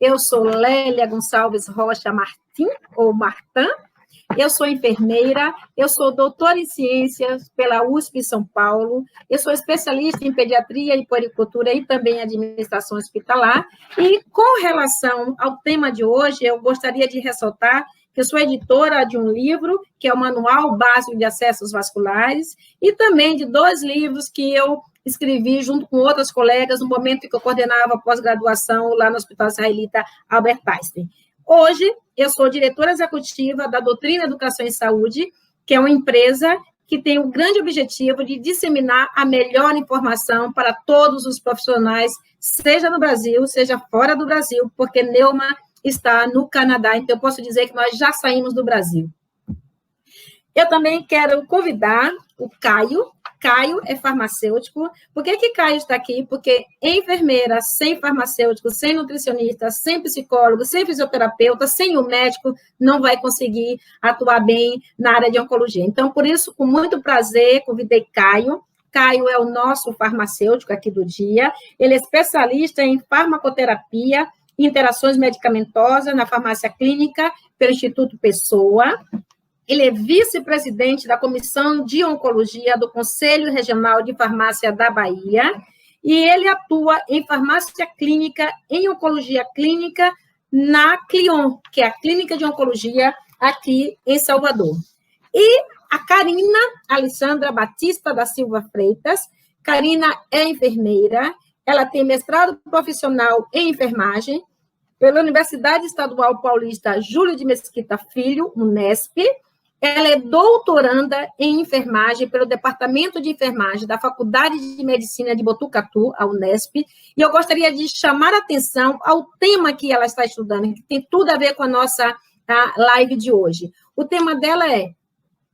Eu sou Lélia Gonçalves Rocha Martim, ou Martã. Eu sou enfermeira, eu sou doutora em ciências pela USP São Paulo, eu sou especialista em pediatria e puericultura e também administração hospitalar. E com relação ao tema de hoje, eu gostaria de ressaltar que eu sou editora de um livro, que é o Manual Básico de Acessos Vasculares, e também de 2 livros que eu escrevi junto com outras colegas no momento em que eu coordenava a pós-graduação lá no Hospital Israelita Albert Einstein. Hoje, eu sou diretora executiva da Doutrina Educação e Saúde, que é uma empresa que tem o grande objetivo de disseminar a melhor informação para todos os profissionais, seja no Brasil, seja fora do Brasil, porque Neuma está no Canadá, então eu posso dizer que nós já saímos do Brasil. Eu também quero convidar o Caio. Caio é farmacêutico. Por que Caio está aqui? Porque enfermeira sem farmacêutico, sem nutricionista, sem psicólogo, sem fisioterapeuta, sem o médico, não vai conseguir atuar bem na área de oncologia. Então, por isso, com muito prazer, convidei Caio. Caio é o nosso farmacêutico aqui do dia. Ele é especialista em farmacoterapia e interações medicamentosas na farmácia clínica pelo Instituto Pessoa. Ele é vice-presidente da Comissão de Oncologia do Conselho Regional de Farmácia da Bahia, e ele atua em farmácia clínica, em oncologia clínica, na Clion, que é a Clínica de Oncologia aqui em Salvador. E a Karina Alexandra Batista da Silva Freitas. Karina é enfermeira, ela tem mestrado profissional em enfermagem pela Universidade Estadual Paulista Júlio de Mesquita Filho, Unesp. Ela é doutoranda em enfermagem pelo Departamento de Enfermagem da Faculdade de Medicina de Botucatu, a Unesp, e eu gostaria de chamar a atenção ao tema que ela está estudando, que tem tudo a ver com a nossa live de hoje. O tema dela é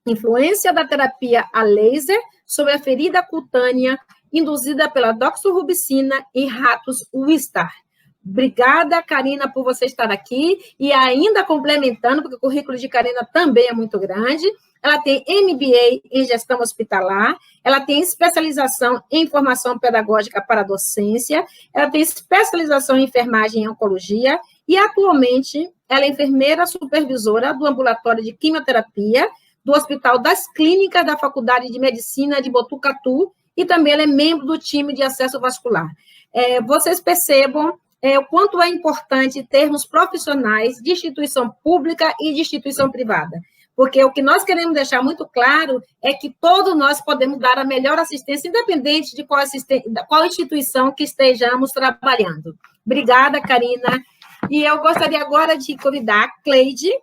influência da terapia a laser sobre a ferida cutânea induzida pela doxorubicina em ratos Wistar. Obrigada, Karina, por você estar aqui, e ainda complementando, porque o currículo de Karina também é muito grande. Ela tem MBA em gestão hospitalar, ela tem especialização em formação pedagógica para docência, ela tem especialização em enfermagem e oncologia, e atualmente ela é enfermeira supervisora do ambulatório de quimioterapia do Hospital das Clínicas da Faculdade de Medicina de Botucatu, e também ela é membro do time de acesso vascular. Vocês percebam o quanto é importante termos profissionais de instituição pública e de instituição privada, porque o que nós queremos deixar muito claro é que todos nós podemos dar a melhor assistência, independente de qual instituição que estejamos trabalhando. Obrigada, Karina. E eu gostaria agora de convidar a Cleide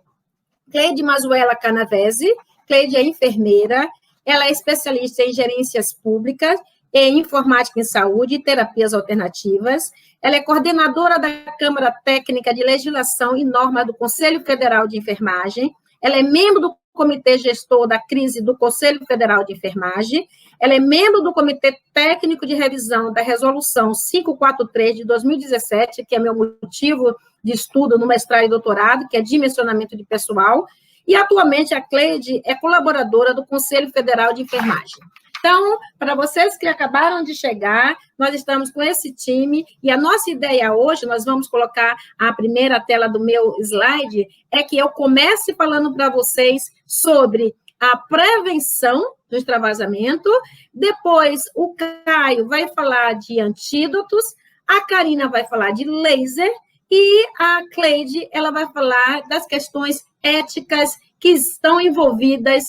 Mazuela Canavese. Cleide é enfermeira, ela é especialista em gerências públicas, em informática em saúde e terapias alternativas. Ela é coordenadora da Câmara Técnica de Legislação e Norma do Conselho Federal de Enfermagem. Ela é membro do Comitê Gestor da Crise do Conselho Federal de Enfermagem. Ela é membro do Comitê Técnico de Revisão da Resolução 543 de 2017, que é meu motivo de estudo no mestrado e doutorado, que é dimensionamento de pessoal. E, atualmente, a Cleide é colaboradora do Conselho Federal de Enfermagem. Então, para vocês que acabaram de chegar, nós estamos com esse time, e a nossa ideia hoje, nós vamos colocar a primeira tela do meu slide, é que eu comece falando para vocês sobre a prevenção do extravasamento, depois o Caio vai falar de antídotos, a Karina vai falar de laser, e a Cleide, ela vai falar das questões éticas que estão envolvidas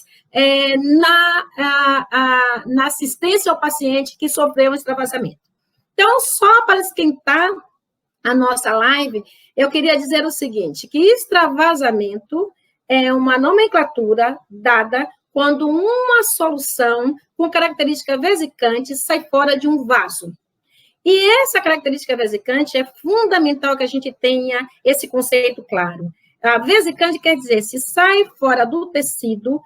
na assistência ao paciente que sofreu um extravasamento. Então, só para esquentar a nossa live, eu queria dizer o seguinte, que extravasamento é uma nomenclatura dada quando uma solução com característica vesicante sai fora de um vaso. E essa característica vesicante é fundamental que a gente tenha esse conceito claro. A vesicante quer dizer, se sai fora do tecido,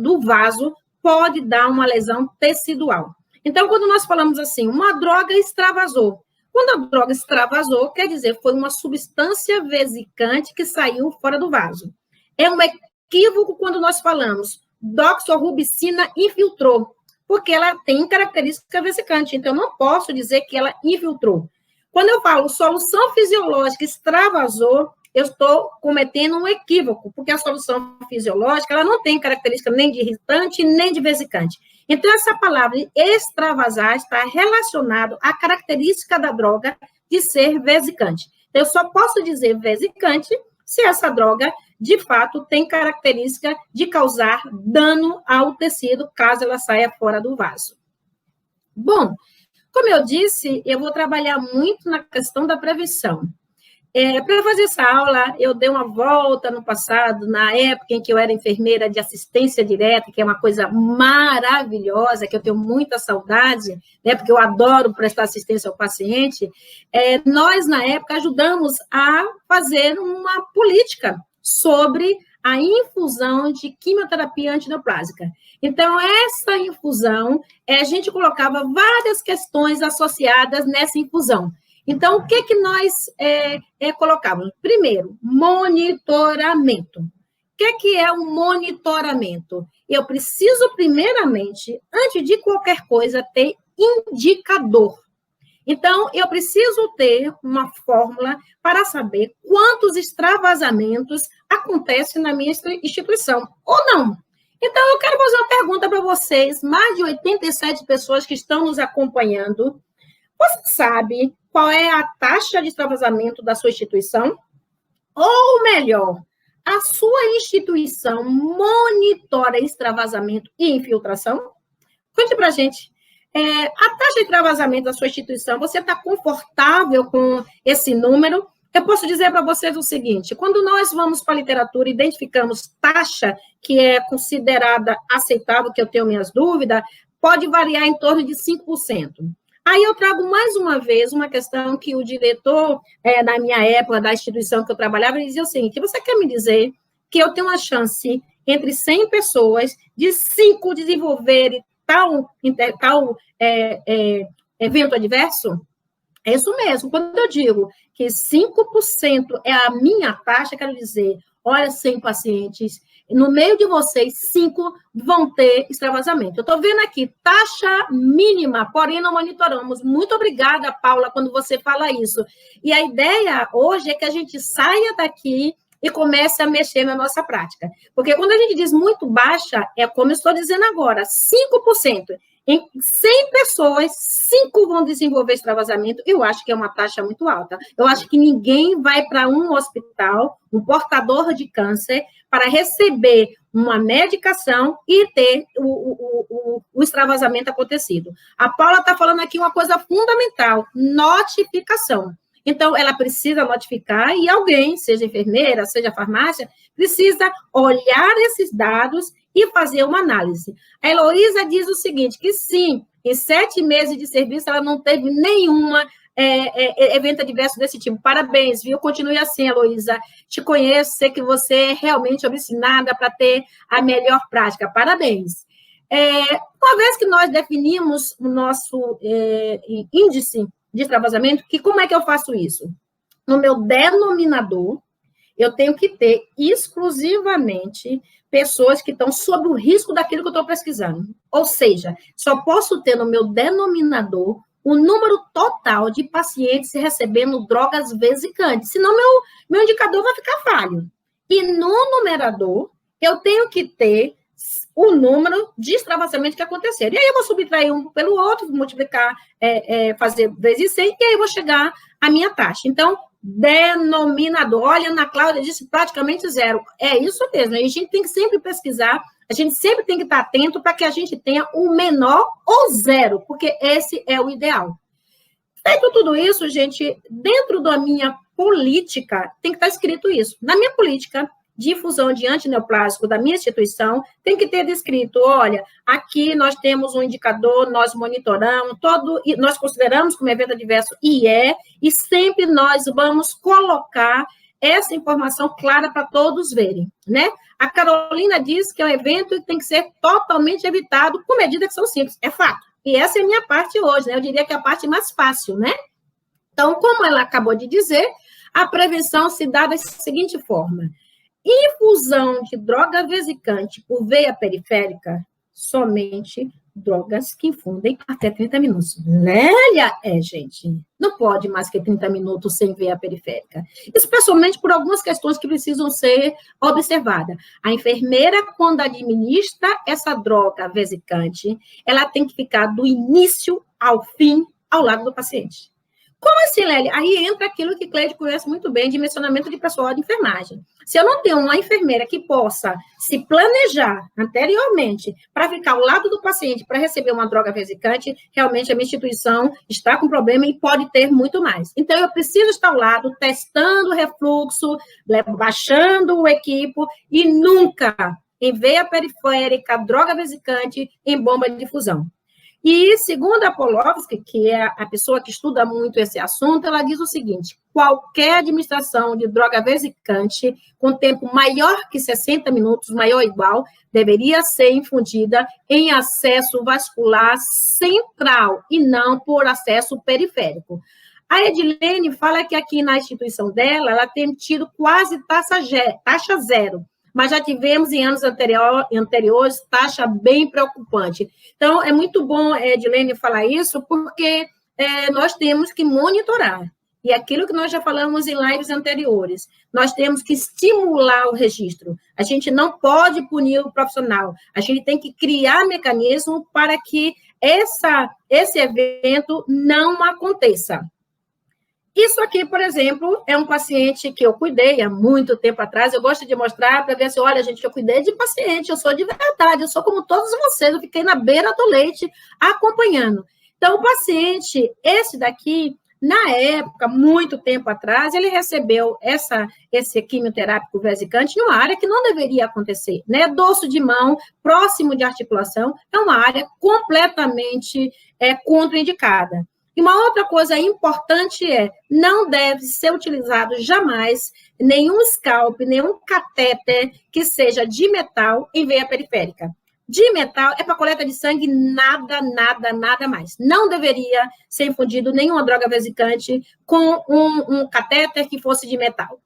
do vaso, pode dar uma lesão tecidual. Então, quando nós falamos assim, uma droga extravasou. Quando a droga extravasou, quer dizer, foi uma substância vesicante que saiu fora do vaso. É um equívoco quando nós falamos doxorubicina infiltrou, porque ela tem característica vesicante, então eu não posso dizer que ela infiltrou. Quando eu falo solução fisiológica extravasou, eu estou cometendo um equívoco, porque a solução fisiológica ela não tem característica nem de irritante, nem de vesicante. Então, essa palavra extravasar está relacionado à característica da droga de ser vesicante. Eu só posso dizer vesicante se essa droga, de fato, tem característica de causar dano ao tecido, caso ela saia fora do vaso. Bom, como eu disse, eu vou trabalhar muito na questão da prevenção. Para fazer essa aula, eu dei uma volta no passado, na época em que eu era enfermeira de assistência direta, que é uma coisa maravilhosa, que eu tenho muita saudade, né, porque eu adoro prestar assistência ao paciente. Nós, na época, ajudamos a fazer uma política sobre a infusão de quimioterapia antineoplásica. Então, essa infusão, a gente colocava várias questões associadas nessa infusão. Então, o que nós colocávamos? Primeiro, monitoramento. O que é um monitoramento? Eu preciso, primeiramente, antes de qualquer coisa, ter indicador. Então, eu preciso ter uma fórmula para saber quantos extravasamentos acontecem na minha instituição, ou não. Então, eu quero fazer uma pergunta para vocês, mais de 87 pessoas que estão nos acompanhando. Você sabe qual é a taxa de extravasamento da sua instituição? Ou melhor, a sua instituição monitora extravasamento e infiltração? Conte para a gente. A taxa de extravasamento da sua instituição, você está confortável com esse número? Eu posso dizer para vocês o seguinte, quando nós vamos para a literatura e identificamos taxa que é considerada aceitável, que eu tenho minhas dúvidas, pode variar em torno de 5%. Aí eu trago mais uma vez uma questão que o diretor, na minha época, da instituição que eu trabalhava, ele dizia o seguinte, você quer me dizer que eu tenho uma chance entre 100 pessoas de 5 desenvolverem tal evento adverso? É isso mesmo. Quando eu digo que 5% é a minha taxa, quero dizer, olha, 100 pacientes, no meio de vocês, 5 vão ter extravasamento. Eu estou vendo aqui, taxa mínima, porém não monitoramos. Muito obrigada, Paula, quando você fala isso. E a ideia hoje é que a gente saia daqui e comece a mexer na nossa prática. Porque quando a gente diz muito baixa, é como eu estou dizendo agora, 5%. Em 100 pessoas, 5 vão desenvolver extravasamento. Eu acho que é uma taxa muito alta. Eu acho que ninguém vai para um hospital, um portador de câncer, para receber uma medicação e ter o extravasamento acontecido. A Paula está falando aqui uma coisa fundamental, notificação. Então, ela precisa notificar e alguém, seja enfermeira, seja farmácia, precisa olhar esses dados e fazer uma análise. A Heloísa diz o seguinte, que sim, em 7 meses de serviço, ela não teve nenhuma evento adverso desse tipo. Parabéns, viu? Continue assim, Heloísa. Te conheço, sei que você é realmente obstinada para ter a melhor prática. Parabéns. Uma vez que nós definimos o nosso índice de extravasamento, como é que eu faço isso? No meu denominador, eu tenho que ter exclusivamente pessoas que estão sob o risco daquilo que eu estou pesquisando. Ou seja, só posso ter no meu denominador o número total de pacientes recebendo drogas vesicantes, senão meu indicador vai ficar falho. E no numerador, eu tenho que ter o número de extravasamento que aconteceram. E aí eu vou subtrair um pelo outro, multiplicar, fazer vezes 100, e aí eu vou chegar à minha taxa. Então, denominador. Olha, Ana Cláudia disse praticamente zero. É isso mesmo. A gente tem que sempre pesquisar, a gente sempre tem que estar atento para que a gente tenha o menor ou zero, porque esse é o ideal. Feito tudo isso, gente, dentro da minha política, tem que estar escrito isso. Na minha política de infusão de antineoplásico da minha instituição, tem que ter descrito, olha, aqui nós temos um indicador, nós monitoramos, nós consideramos como evento adverso e sempre nós vamos colocar essa informação clara para todos verem, né? A Carolina diz que é um evento que tem que ser totalmente evitado com medidas que são simples, é fato. E essa é a minha parte hoje, né? Eu diria que é a parte mais fácil, né? Então, como ela acabou de dizer, a prevenção se dá da seguinte forma: infusão de droga vesicante por veia periférica somente drogas que infundem até 30 minutos. Lélia, gente, não pode mais que 30 minutos sem ver a periférica. Especialmente por algumas questões que precisam ser observadas. A enfermeira, quando administra essa droga vesicante, ela tem que ficar do início ao fim ao lado do paciente. Como assim, Lélia? Aí entra aquilo que Cleide conhece muito bem, dimensionamento de pessoal de enfermagem. Se eu não tenho uma enfermeira que possa se planejar anteriormente para ficar ao lado do paciente para receber uma droga vesicante, realmente a minha instituição está com problema e pode ter muito mais. Então, eu preciso estar ao lado, testando o refluxo, baixando o equipo e nunca em veia periférica, droga vesicante em bomba de difusão. E, segundo a Polovsky, que é a pessoa que estuda muito esse assunto, ela diz o seguinte: qualquer administração de droga vesicante com tempo maior que 60 minutos, maior ou igual, deveria ser infundida em acesso vascular central e não por acesso periférico. A Edilene fala que aqui na instituição dela, ela tem tido quase taxa zero, mas já tivemos em anos anteriores taxa bem preocupante. Então, é muito bom, Edilene, falar isso, porque nós temos que monitorar. E aquilo que nós já falamos em lives anteriores, nós temos que estimular o registro. A gente não pode punir o profissional. A gente tem que criar mecanismo para que esse evento não aconteça. Isso aqui, por exemplo, é um paciente que eu cuidei há muito tempo atrás. Eu gosto de mostrar para ver assim, olha, gente, eu cuidei de paciente, eu sou de verdade, eu sou como todos vocês, eu fiquei na beira do leite acompanhando. Então, o paciente, esse daqui, na época, muito tempo atrás, ele recebeu esse quimioterápico vesicante em uma área que não deveria acontecer, né? Dorso de mão, próximo de articulação, é uma área completamente contraindicada. E uma outra coisa importante não deve ser utilizado jamais nenhum scalp, nenhum catéter que seja de metal em veia periférica. De metal é para coleta de sangue, nada mais. Não deveria ser infundido nenhuma droga vesicante com um catéter que fosse de metal.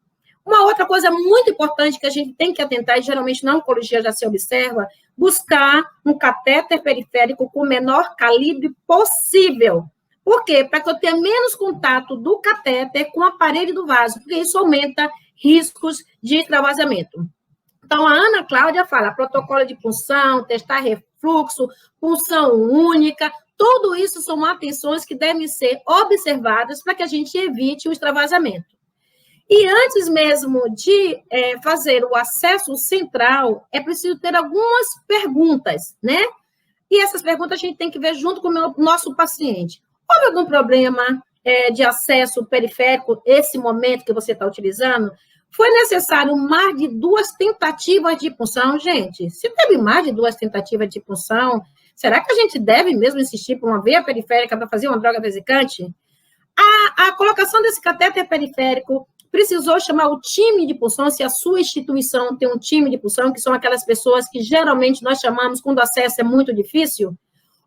Uma outra coisa muito importante que a gente tem que atentar, e geralmente na oncologia já se observa, buscar um catéter periférico com o menor calibre possível. Por quê? Para que eu tenha menos contato do catéter com a parede do vaso, porque isso aumenta riscos de extravasamento. Então, a Ana Cláudia fala, protocolo de punção, testar refluxo, punção única, tudo isso são atenções que devem ser observadas para que a gente evite o extravasamento. E antes mesmo de fazer o acesso central, é preciso ter algumas perguntas, né? E essas perguntas a gente tem que ver junto com o nosso paciente. Houve algum problema de acesso periférico, esse momento que você está utilizando? Foi necessário mais de 2 tentativas de punção? Gente, se teve mais de 2 tentativas de punção, será que a gente deve mesmo insistir por uma veia periférica para fazer uma droga vesicante? A colocação desse catéter periférico precisou chamar o time de punção, se a sua instituição tem um time de punção, que são aquelas pessoas que geralmente nós chamamos quando o acesso é muito difícil?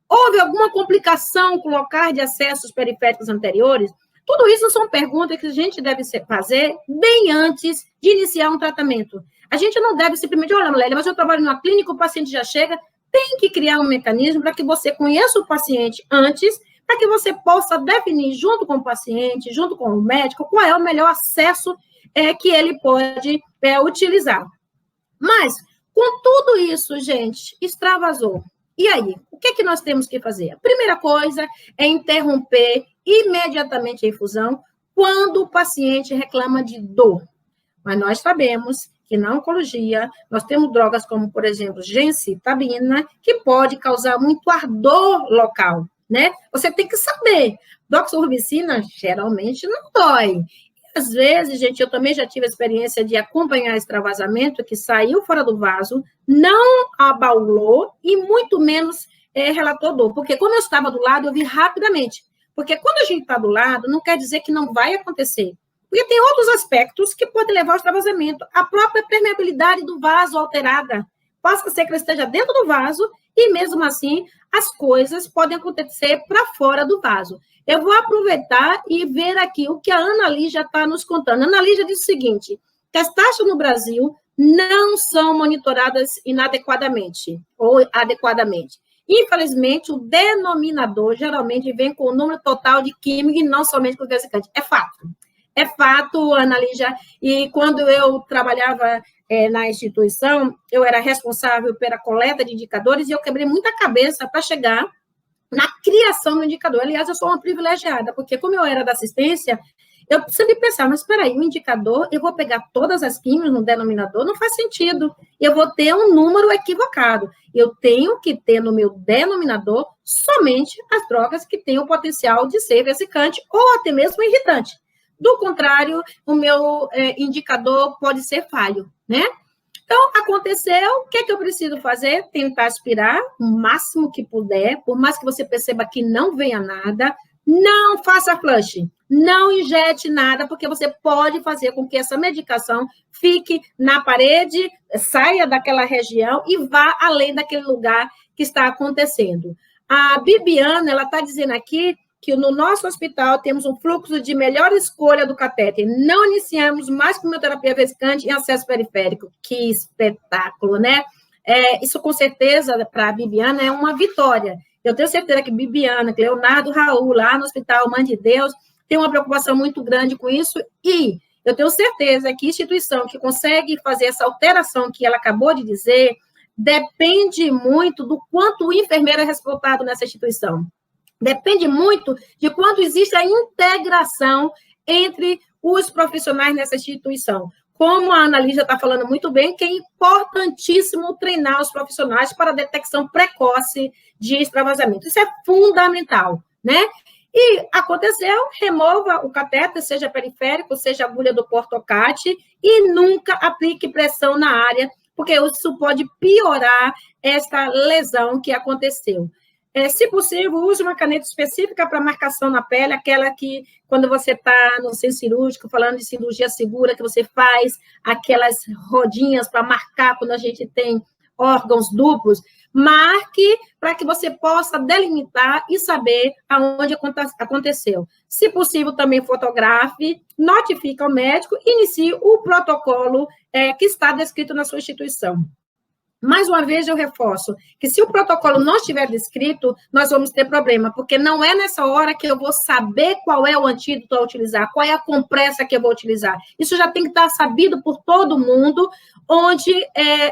Houve alguma complicação com o local de acessos periféricos anteriores? Tudo isso são perguntas que a gente deve fazer bem antes de iniciar um tratamento. A gente não deve simplesmente, olha, Lélia, mas eu trabalho numa clínica, o paciente já chega, tem que criar um mecanismo para que você conheça o paciente antes, para que você possa definir junto com o paciente, junto com o médico, qual é o melhor acesso que ele pode utilizar. Mas, com tudo isso, gente, extravasou. E aí, o que nós temos que fazer? A primeira coisa é interromper imediatamente a infusão quando o paciente reclama de dor. Mas nós sabemos que na oncologia nós temos drogas como, por exemplo, gencitabina, que pode causar muito ardor local, né? Você tem que saber, doxorubicina geralmente não dói. Às vezes, gente, eu também já tive a experiência de acompanhar extravasamento que saiu fora do vaso, não abaulou e muito menos relatou dor. Porque quando eu estava do lado, eu vi rapidamente. Porque quando a gente está do lado, não quer dizer que não vai acontecer. Porque tem outros aspectos que podem levar ao extravasamento. A própria permeabilidade do vaso alterada. Possa ser que ela esteja dentro do vaso e, mesmo assim, as coisas podem acontecer para fora do vaso. Eu vou aproveitar e ver aqui o que a Ana Lígia está nos contando. A Ana Lígia diz o seguinte, que as taxas no Brasil não são monitoradas inadequadamente ou adequadamente. Infelizmente, o denominador geralmente vem com o número total de química e não somente com o vesicante. É fato. É fato, Ana Lígia. E quando eu trabalhava na instituição, eu era responsável pela coleta de indicadores e eu quebrei muita cabeça para chegar na criação do indicador. Aliás, eu sou uma privilegiada, porque como eu era da assistência, eu sempre pensava, mas espera aí, o indicador, eu vou pegar todas as químicas no denominador, não faz sentido. Eu vou ter um número equivocado. Eu tenho que ter no meu denominador somente as drogas que têm o potencial de ser vesicante ou até mesmo irritante. Do contrário, o meu indicador pode ser falho, né? Então, aconteceu, o que eu preciso fazer? Tentar aspirar o máximo que puder, por mais que você perceba que não venha nada, não faça flush, não injete nada, porque você pode fazer com que essa medicação fique na parede, saia daquela região e vá além daquele lugar que está acontecendo. A Bibiana, ela está dizendo aqui que no nosso hospital temos um fluxo de melhor escolha do catéter. Não iniciamos mais quimioterapia vesicante em acesso periférico. Que espetáculo, né? Isso, com certeza, para a Bibiana é uma vitória. Eu tenho certeza que Bibiana, que Leonardo Raul, lá no Hospital Mãe de Deus, tem uma preocupação muito grande com isso e eu tenho certeza que a instituição que consegue fazer essa alteração que ela acabou de dizer depende muito do quanto o enfermeiro é respeitado nessa instituição. Depende muito de quanto existe a integração entre os profissionais nessa instituição. Como a Ana Lígia está falando muito bem, que é importantíssimo treinar os profissionais para a detecção precoce de extravasamento. Isso é fundamental, né? E aconteceu, remova o catéter, seja periférico, seja agulha do portocate, e nunca aplique pressão na área, porque isso pode piorar essa lesão que aconteceu. Se possível, use uma caneta específica para marcação na pele, aquela que, quando você está no centro cirúrgico, falando de cirurgia segura, que você faz aquelas rodinhas para marcar quando a gente tem órgãos duplos. Marque para que você possa delimitar e saber aonde aconteceu. Se possível, também fotografe, notifique ao médico e inicie o protocolo que está descrito na sua instituição. Mais uma vez, eu reforço que se o protocolo não estiver descrito, nós vamos ter problema, porque não é nessa hora que eu vou saber qual é o antídoto a utilizar, qual é a compressa que eu vou utilizar. Isso já tem que estar sabido por todo mundo, onde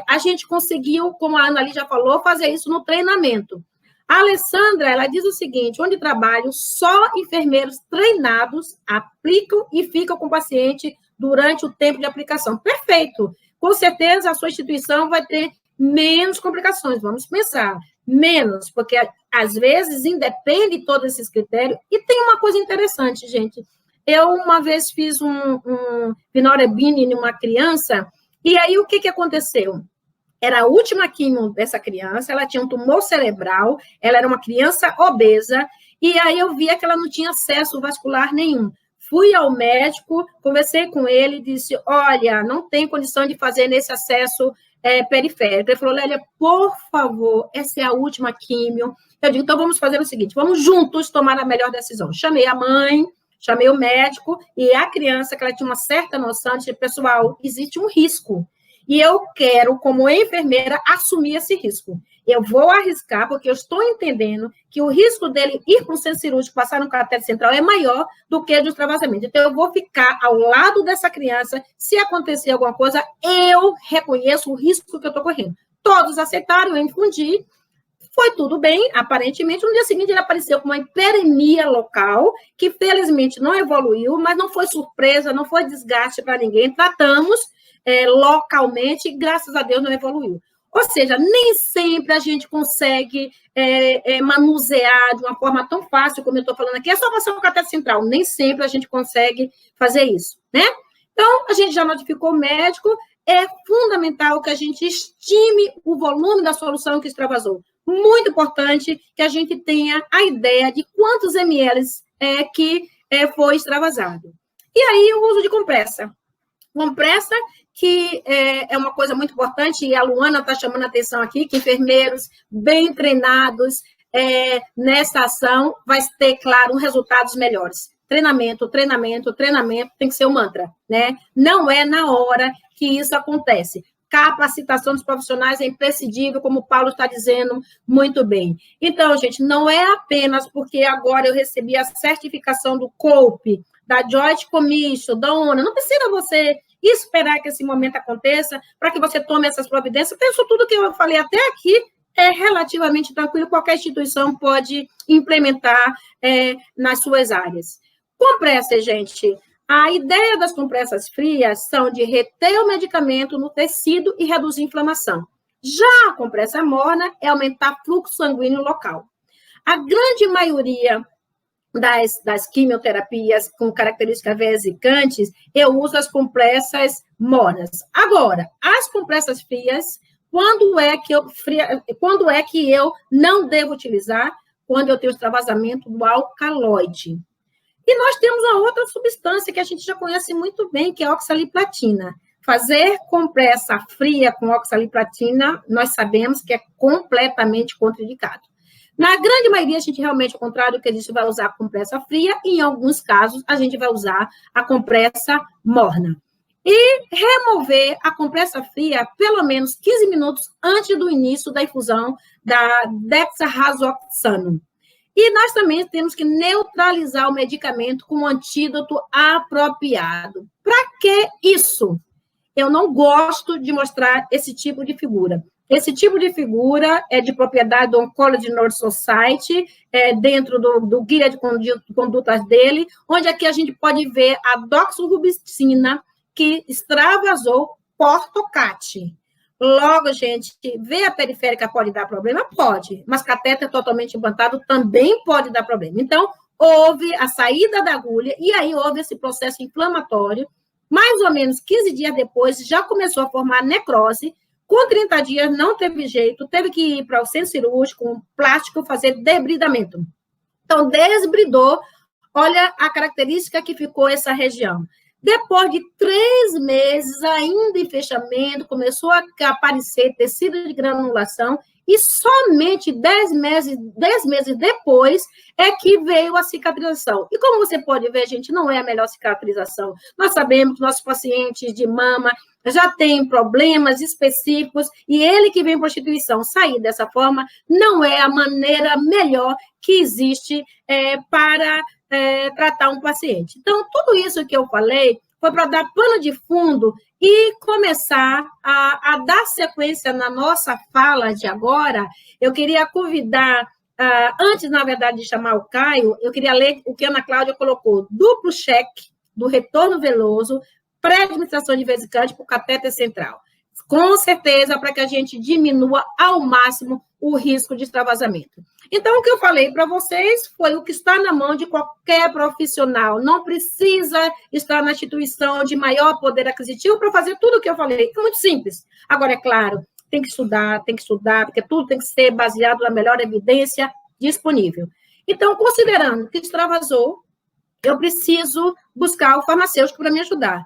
a gente conseguiu, como a Ana já falou, fazer isso no treinamento. A Alessandra, ela diz o seguinte, onde trabalho, só enfermeiros treinados aplicam e ficam com o paciente durante o tempo de aplicação. Perfeito. Com certeza, a sua instituição vai ter menos complicações, vamos pensar, menos, porque às vezes independe de todos esses critérios, e tem uma coisa interessante, gente, eu uma vez fiz um Vinorebine em uma criança, e aí o que aconteceu? Era a última quimio dessa criança, ela tinha um tumor cerebral, ela era uma criança obesa, e aí eu via que ela não tinha acesso vascular nenhum. Fui ao médico, conversei com ele, disse, olha, não tem condição de fazer nesse acesso periférico. Ele falou, Lélia, por favor, essa é a última químio. Eu digo, então vamos fazer o seguinte, vamos juntos tomar a melhor decisão. Chamei a mãe, chamei o médico, e a criança, que ela tinha uma certa noção, disse, pessoal, existe um risco, e eu quero, como enfermeira, assumir esse risco. Eu vou arriscar, porque eu estou entendendo que o risco dele ir para um centro cirúrgico, passar no catéter central, é maior do que o de extravasamento. Então, eu vou ficar ao lado dessa criança. Se acontecer alguma coisa, eu reconheço o risco que eu estou correndo. Todos aceitaram, eu infundi. Foi tudo bem, aparentemente. No dia seguinte, ele apareceu com uma hiperemia local, que felizmente não evoluiu, mas não foi surpresa, não foi desgaste para ninguém. Tratamos localmente e, graças a Deus, não evoluiu. Ou seja, nem sempre a gente consegue manusear de uma forma tão fácil, como eu estou falando aqui, é só passar no catéter central. Nem sempre a gente consegue fazer isso, né? Então, a gente já notificou o médico, é fundamental que a gente estime o volume da solução que extravasou. Muito importante que a gente tenha a ideia de quantos ml que foi extravasado. E aí, o uso de compressa. Compressa, que é uma coisa muito importante, e a Luana está chamando a atenção aqui, que enfermeiros bem treinados nessa ação vai ter, claro, resultados melhores. Treinamento, treinamento, treinamento, tem que ser um mantra, né? Não é na hora que isso acontece. capacitação dos profissionais é imprescindível, como o Paulo está dizendo muito bem. Então, gente, não é apenas porque agora eu recebi a certificação do COPE, da Joint Commission, da ONU, não precisa você esperar que esse momento aconteça para que você tome essas providências, porque isso tudo que eu falei até aqui é relativamente tranquilo, qualquer instituição pode implementar nas suas áreas. Compressas, gente, a ideia das compressas frias são de reter o medicamento no tecido e reduzir a inflamação. Já a compressa morna é aumentar fluxo sanguíneo local. A grande maioria das quimioterapias com características vesicantes, eu uso as compressas mornas. Agora, as compressas frias, quando é que eu não devo utilizar? Quando eu tenho extravasamento do alcaloide. E nós temos uma outra substância que a gente já conhece muito bem, que é a oxaliplatina. Fazer compressa fria com oxaliplatina, nós sabemos que é completamente contraindicado. Na grande maioria, a gente realmente, ao contrário do que a gente vai usar a compressa fria, e em alguns casos, a gente vai usar a compressa morna. E remover a compressa fria pelo menos 15 minutos antes do início da infusão da dexarrazoxano. E nós também temos que neutralizar o medicamento com um antídoto apropriado. Para que isso? Eu não gosto de mostrar esse tipo de figura. Esse tipo de figura é de propriedade do Oncology North Society, dentro do guia de condutas dele, onde aqui a gente pode ver a doxorubicina, que extravasou portocat. Logo, gente, veia periférica pode dar problema? Pode, mas catéter totalmente implantado também pode dar problema. Então, houve a saída da agulha e aí houve esse processo inflamatório. Mais ou menos 15 dias depois, já começou a formar necrose. Com 30 dias, não teve jeito, teve que ir para o centro cirúrgico, um plástico, fazer debridamento. Então, desbridou, olha a característica que ficou essa região. Depois de 3 meses, ainda em fechamento, começou a aparecer tecido de granulação e somente 10 meses depois é que veio a cicatrização. E como você pode ver, gente, não é a melhor cicatrização. Nós sabemos que nossos pacientes de mama já têm problemas específicos e ele que vem prostituição sair dessa forma não é a maneira melhor que existe para tratar um paciente. Então, tudo isso que eu falei foi para dar pano de fundo e começar a dar sequência na nossa fala de agora. Eu queria convidar, antes, na verdade, de chamar o Caio, eu queria ler o que a Ana Cláudia colocou, duplo cheque do retorno veloso, pré-administração de vesicante para o catéter central. Com certeza, para que a gente diminua ao máximo o risco de extravasamento. Então, o que eu falei para vocês foi o que está na mão de qualquer profissional. Não precisa estar na instituição de maior poder aquisitivo para fazer tudo o que eu falei. É muito simples. Agora, é claro, tem que estudar, porque tudo tem que ser baseado na melhor evidência disponível. Então, considerando que extravasou, eu preciso buscar o farmacêutico para me ajudar.